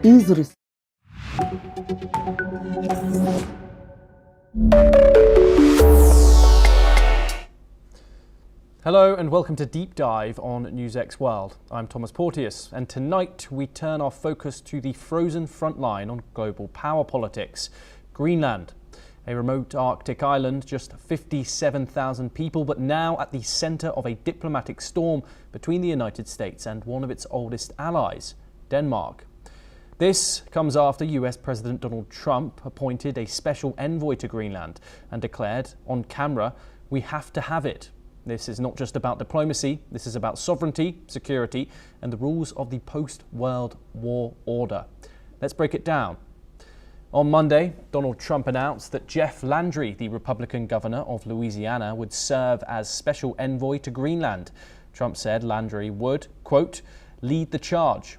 easily. Hello and welcome to Deep Dive on NewsX World. I'm Thomas Porteous, and tonight we turn our focus to the frozen front line on global power politics, Greenland. A remote Arctic island, just 57,000 people, but now at the centre of a diplomatic storm between the United States and one of its oldest allies, Denmark. This comes after US President Donald Trump appointed a special envoy to Greenland and declared on camera, "We have to have it." This is not just about diplomacy, this is about sovereignty, security, and the rules of the post-World War order. Let's break it down. On Monday, Donald Trump announced that Jeff Landry, the Republican governor of Louisiana, would serve as special envoy to Greenland. Trump said Landry would, quote, lead the charge.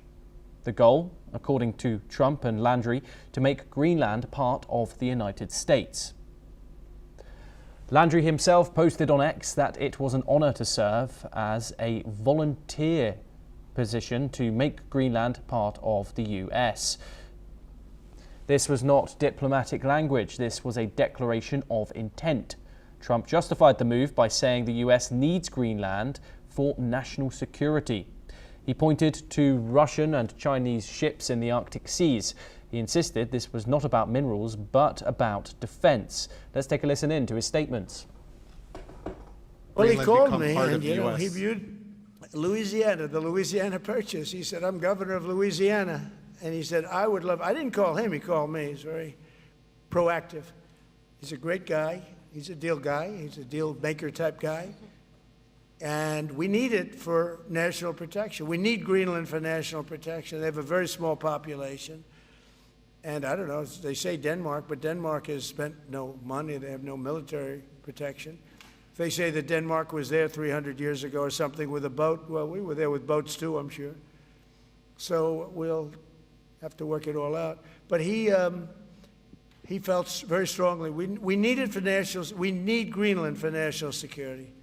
The goal, according to Trump and Landry, to make Greenland part of the United States. Landry himself posted on X that it was an honour to serve as a volunteer position to make Greenland part of the US. This was not diplomatic language, this was a declaration of intent. Trump justified the move by saying the US needs Greenland for national security. He pointed to Russian and Chinese ships in the Arctic seas. He insisted this was not about minerals, but about defence. Let's take a listen in to his statements. Well, he called me, and he viewed Louisiana, the Louisiana Purchase. He said, "I'm governor of Louisiana," and he said, "I would love." I didn't call him; he called me. He's very proactive. He's a great guy. He's a deal guy. He's a deal maker type guy. And we need it for national protection. We need Greenland for national protection. They have a very small population. And I don't know, they say Denmark, but Denmark has spent no money. They have no military protection. If they say that Denmark was there 300 years ago or something with a boat, well, we were there with boats too, I'm sure. So we'll have to work it all out. But he felt very strongly, we need it for we need Greenland for national security.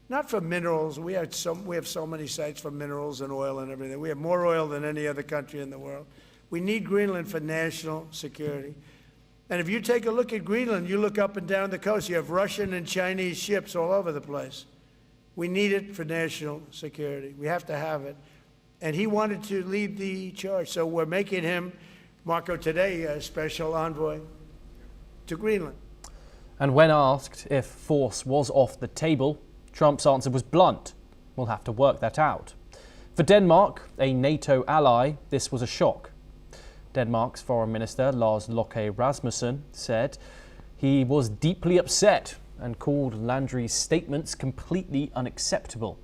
Not for minerals. We have so many sites for minerals and oil and everything. We have more oil than any other country in the world. We need Greenland for national security. And if you take a look at Greenland, you look up and down the coast, you have Russian and Chinese ships all over the place. We need it for national security. We have to have it. And he wanted to lead the charge. So we're making him, Marco, today, a special envoy to Greenland. And when asked if force was off the table, Trump's answer was blunt. We'll have to work that out. For Denmark, a NATO ally, this was a shock. Denmark's Foreign Minister Lars Løkke Rasmussen said he was deeply upset and called Landry's statements completely unacceptable.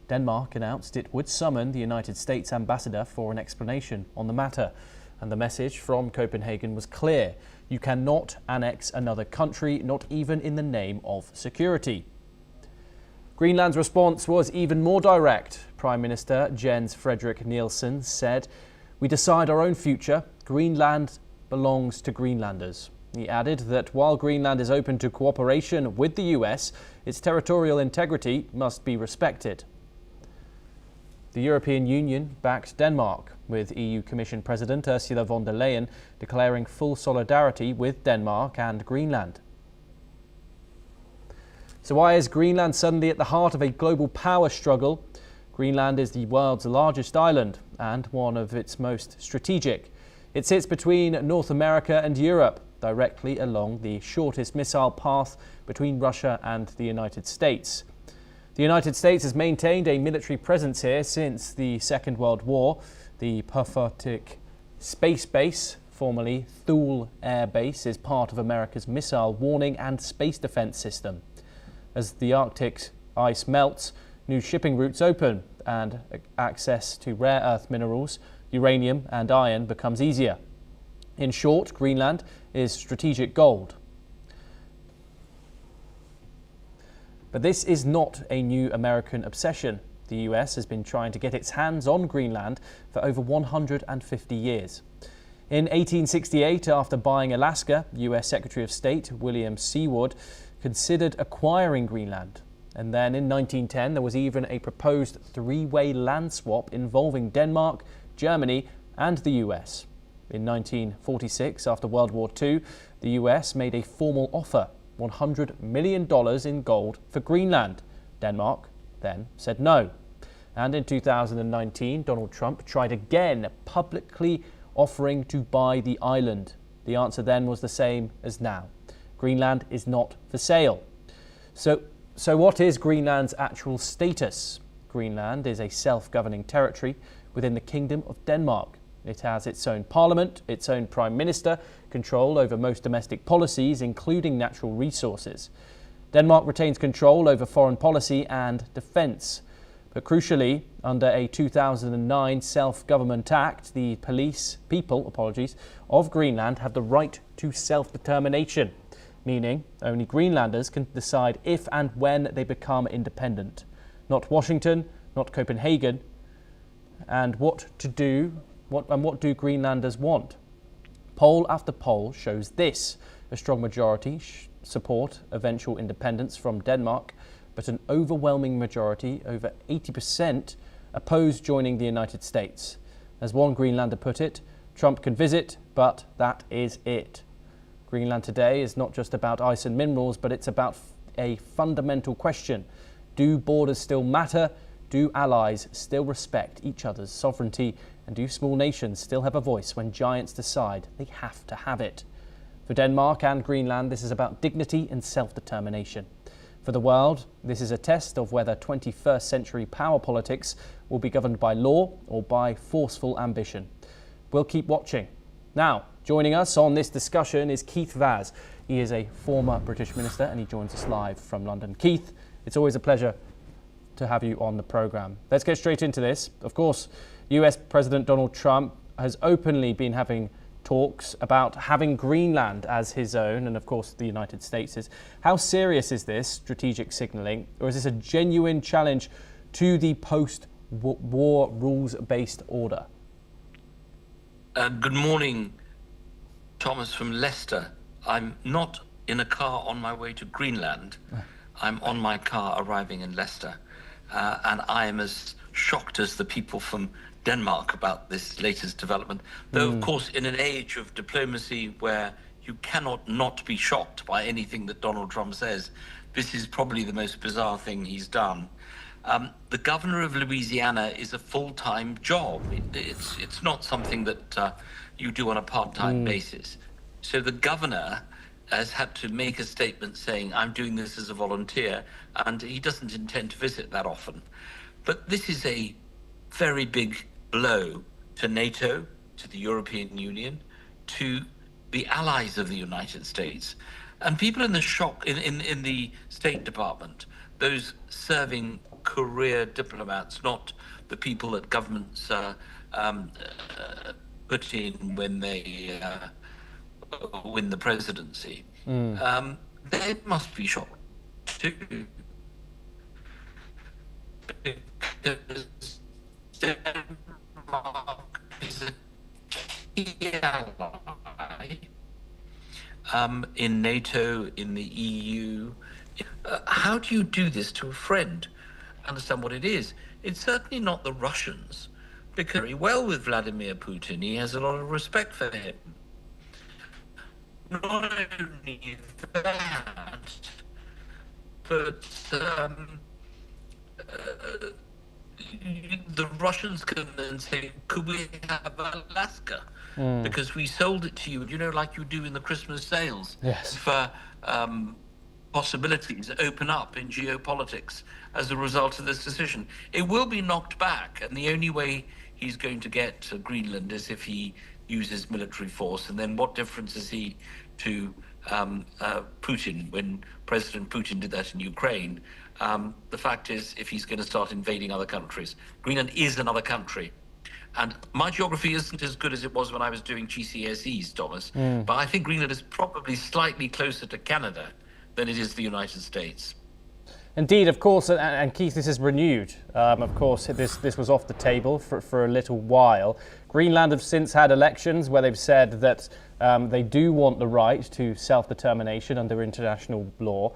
Denmark announced it would summon the United States ambassador for an explanation on the matter. And the message from Copenhagen was clear. You cannot annex another country, not even in the name of security. Greenland's response was even more direct. Prime Minister Jens Frederik Nielsen said, "We decide our own future. Greenland belongs to Greenlanders." He added that while Greenland is open to cooperation with the US, its territorial integrity must be respected. The European Union backed Denmark, with EU Commission President Ursula von der Leyen declaring full solidarity with Denmark and Greenland. So why is Greenland suddenly at the heart of a global power struggle? Greenland is the world's largest island and one of its most strategic. It sits between North America and Europe, directly along the shortest missile path between Russia and the United States. The United States has maintained a military presence here since the Second World War. The Puffertic Space Base, formerly Thule Air Base, is part of America's missile warning and space defense system. As the Arctic ice melts, new shipping routes open and access to rare earth minerals, uranium and iron becomes easier. In short, Greenland is strategic gold. But this is not a new American obsession. The US has been trying to get its hands on Greenland for over 150 years. In 1868, after buying Alaska, US Secretary of State William Seward considered acquiring Greenland. And then in 1910, there was even a proposed three-way land swap involving Denmark, Germany and the US. In 1946, after World War II, the US made a formal offer, $100 million in gold for Greenland. Denmark then said no. And in 2019, Donald Trump tried again, publicly offering to buy the island. The answer then was the same as now. Greenland is not for sale. So what is Greenland's actual status? Greenland is a self-governing territory within the Kingdom of Denmark. It has its own parliament, its own prime minister, control over most domestic policies, including natural resources. Denmark retains control over foreign policy and defence. But crucially, under a 2009 Self-Government Act, the people of Greenland have the right to self-determination, meaning only Greenlanders can decide if and when they become independent. Not Washington, not Copenhagen. And what do Greenlanders want? Poll after poll shows this. A strong majority support eventual independence from Denmark, but an overwhelming majority, over 80%, oppose joining the United States. As one Greenlander put it, Trump can visit, but that is it. Greenland today is not just about ice and minerals, but it's about a fundamental question. Do borders still matter? Do allies still respect each other's sovereignty? And do small nations still have a voice when giants decide they have to have it? For Denmark and Greenland, this is about dignity and self-determination. For the world, this is a test of whether 21st century power politics will be governed by law or by forceful ambition. We'll keep watching. Now, joining us on this discussion is Keith Vaz. He is a former British minister and he joins us live from London. Keith, it's always a pleasure to have you on the programme. Let's get straight into this. Of course, US President Donald Trump has openly been having talks about having Greenland as his own, and of course the United States is. How serious is this strategic signalling, or is this a genuine challenge to the post-war rules-based order? Good morning, Thomas from Leicester. I'm not in a car on my way to Greenland. I'm on my car arriving in Leicester, and I am as shocked as the people from Denmark about this latest development, though of course in an age of diplomacy where you cannot not be shocked by anything that Donald Trump says, this is probably the most bizarre thing he's done. The governor of Louisiana is a full-time job. It's not something that you do on a part-time basis. So the governor has had to make a statement saying, I'm doing this as a volunteer, and he doesn't intend to visit that often. But this is a very big blow to NATO, to the European Union, to the allies of the United States. And people in the State Department, those serving career diplomats, not the people that governments put in when they win the presidency, they must be shocked too. Because Denmark is a key ally in NATO, in the EU. How do you do this to a friend? Understand what it is. It's certainly not the Russians, because very well with Vladimir Putin, he has a lot of respect for him. Not only that, but the Russians can then say, could we have Alaska? Because we sold it to you, like you do in the Christmas sales. Yes. For possibilities open up in geopolitics as a result of this decision. It will be knocked back, and the only way he's going to get to Greenland is if he uses military force. And then what difference is he to Putin when President Putin did that in Ukraine? The fact is, if he's going to start invading other countries, Greenland is another country. And my geography isn't as good as it was when I was doing GCSEs, Thomas, but I think Greenland is probably slightly closer to Canada than it is the United States. Indeed, of course, and Keith, this is renewed. Of course, this was off the table for a little while. Greenland have since had elections where they've said that they do want the right to self-determination under international law.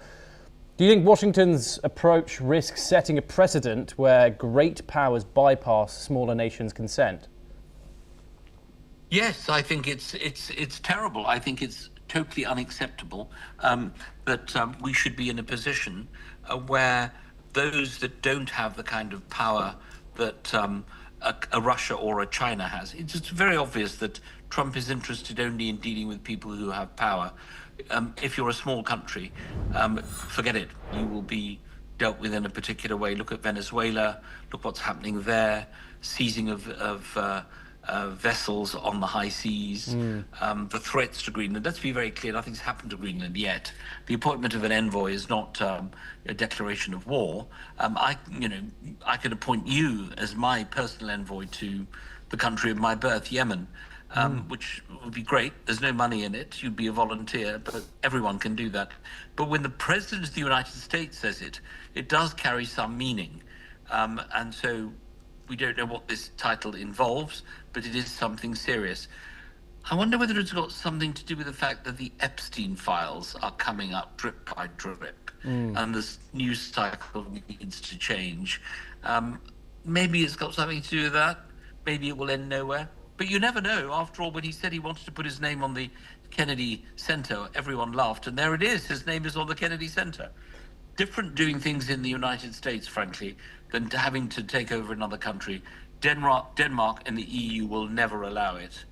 Do you think Washington's approach risks setting a precedent where great powers bypass smaller nations' consent? Yes, I think it's terrible. I think it's totally unacceptable that we should be in a position where those that don't have the kind of power that a Russia or a China has. It's just very obvious that Trump is interested only in dealing with people who have power. If you're a small country, forget it. You will be dealt with in a particular way. Look at Venezuela. Look what's happening there. Seizing of vessels on the high seas, the threats to Greenland. Let's be very clear, nothing's happened to Greenland yet. The appointment of an envoy is not a declaration of war. I can appoint you as my personal envoy to the country of my birth, Yemen, which would be great. There's no money in it. You'd be a volunteer, but everyone can do that. But when the President of the United States says it, it does carry some meaning. And so we don't know what this title involves, but it is something serious. I wonder whether it's got something to do with the fact that the Epstein files are coming up drip by drip, and this news cycle needs to change. Maybe it's got something to do with that. Maybe it will end nowhere. But you never know. After all, when he said he wanted to put his name on the Kennedy Center, everyone laughed, and there it is. His name is on the Kennedy Center. Different doing things in the United States, frankly, than having to take over another country. Denmark and the EU will never allow it.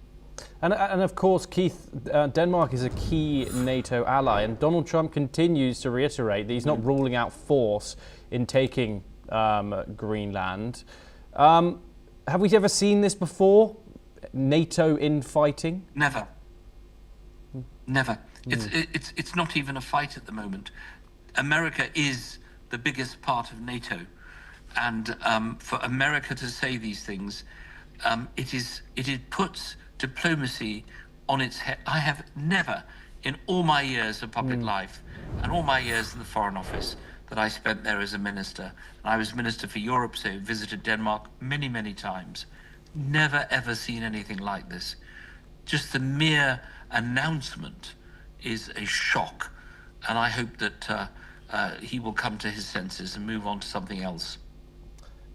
And of course, Keith, Denmark is a key NATO ally, and Donald Trump continues to reiterate that he's not ruling out force in taking Greenland. Have we ever seen this before? NATO infighting? Never. Never. It's not even a fight at the moment. America is the biggest part of NATO, and for America to say these things, it puts diplomacy on its head. I have never, in all my years of public life and all my years in the Foreign Office that I spent there as a minister, and I was Minister for Europe, so visited Denmark many, many times, never ever seen anything like this. Just the mere announcement is a shock, and I hope that he will come to his senses and move on to something else.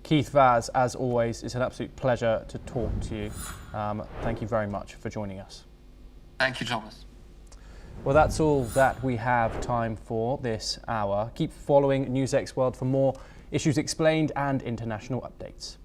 Keith Vaz, as always, it's an absolute pleasure to talk to you. Thank you very much for joining us. Thank you, Thomas. Well, that's all that we have time for this hour. Keep following NewsX World for more issues explained and international updates.